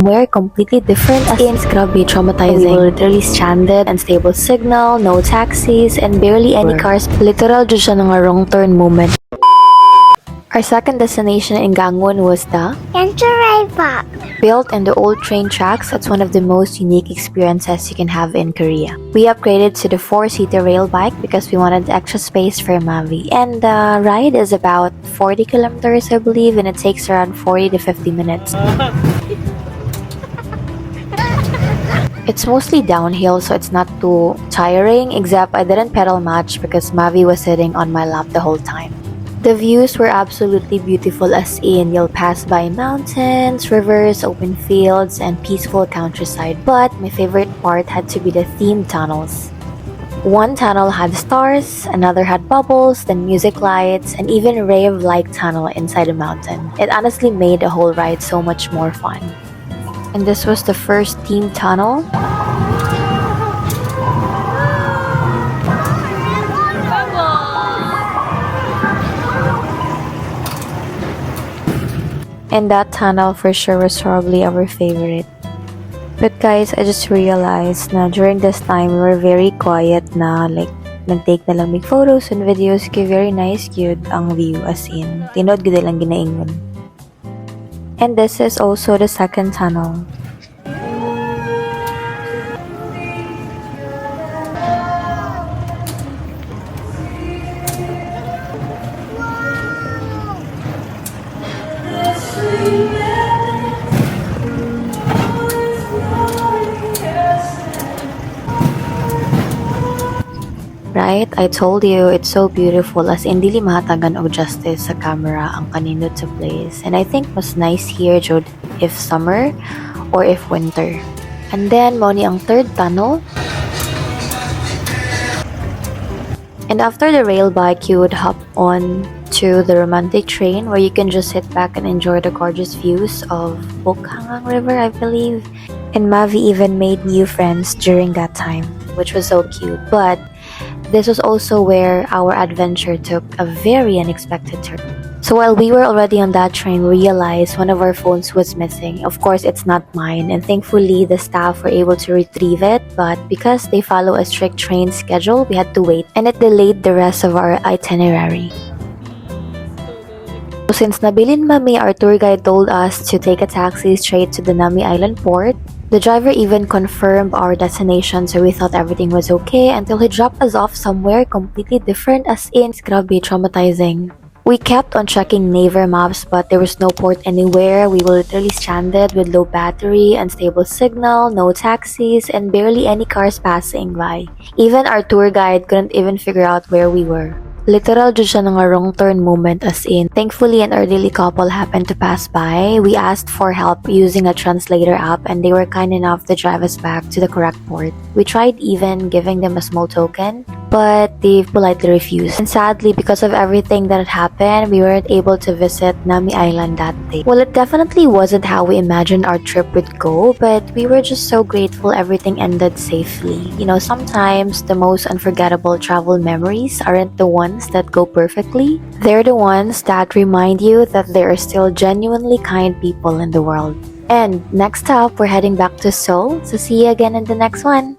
somewhere completely different as in grabe, traumatizing. We were literally stranded, unstable signal, no taxis, and barely any cars. Literal jud siya nga wrong turn moment. Our second destination in Gangwon was the Gangchon Rail Park. Built in the old train tracks. It's one of the most unique experiences you can have in Korea. We upgraded to the 4-seater rail bike because we wanted extra space for Mavi. And the ride is about 40 kilometers, I believe, and it takes around 40 to 50 minutes. It's mostly downhill, so it's not too tiring, except I didn't pedal much because Mavi was sitting on my lap the whole time. The views were absolutely beautiful, as in you'll pass by mountains, rivers, open fields, and peaceful countryside. But my favorite part had to be the themed tunnels. One tunnel had stars, another had bubbles, then music lights, and even a rave-like tunnel inside a mountain. It honestly made the whole ride so much more fun. And this was the first themed tunnel. And that tunnel for sure was probably our favorite. But guys, I just realized na during this time, we were very quiet na, like, nag-take na lang mig photos and videos kay very nice gyud ang view, as in, tinod gyud lang ginaingon. And this is also the second tunnel. Right? I told you, it's so beautiful, as in dili mahatagan og justice sa camera ang kanindot sa place. And I think mas nice here jud if summer or if winter. And then mo ni ang third tunnel. And after the rail bike, you would hop on to the romantic train where you can just sit back and enjoy the gorgeous views of Bukhangang River, I believe. And Mavi even made new friends during that time, which was so cute. But this was also where our adventure took a very unexpected turn. So while we were already on that train, we realized one of our phones was missing. Of course, it's not mine, and thankfully the staff were able to retrieve it, but because they follow a strict train schedule, we had to wait, and it delayed the rest of our itinerary. So since nabilin mami, our tour guide told us to take a taxi straight to the Nami Island port. The driver even confirmed our destination, so we thought everything was okay until he dropped us off somewhere completely different, as in grabe, traumatizing. We kept on checking Naver maps, but there was no port anywhere. We were literally stranded with low battery, unstable signal, no taxis, and barely any cars passing by. Even our tour guide couldn't even figure out where we were. Literal jud siya nga wrong turn moment, as in. Thankfully, an elderly couple happened to pass by. We asked for help using a translator app, and they were kind enough to drive us back to the correct port. We tried even giving them a small token, but they politely refused. And sadly, because of everything that had happened, we weren't able to visit Nami Island that day. Well, it definitely wasn't how we imagined our trip would go, but we were just so grateful everything ended safely. You know, sometimes the most unforgettable travel memories aren't the ones that go perfectly. They're the ones that remind you that there are still genuinely kind people in the world. And next up, we're heading back to Seoul, so see you again in the next one.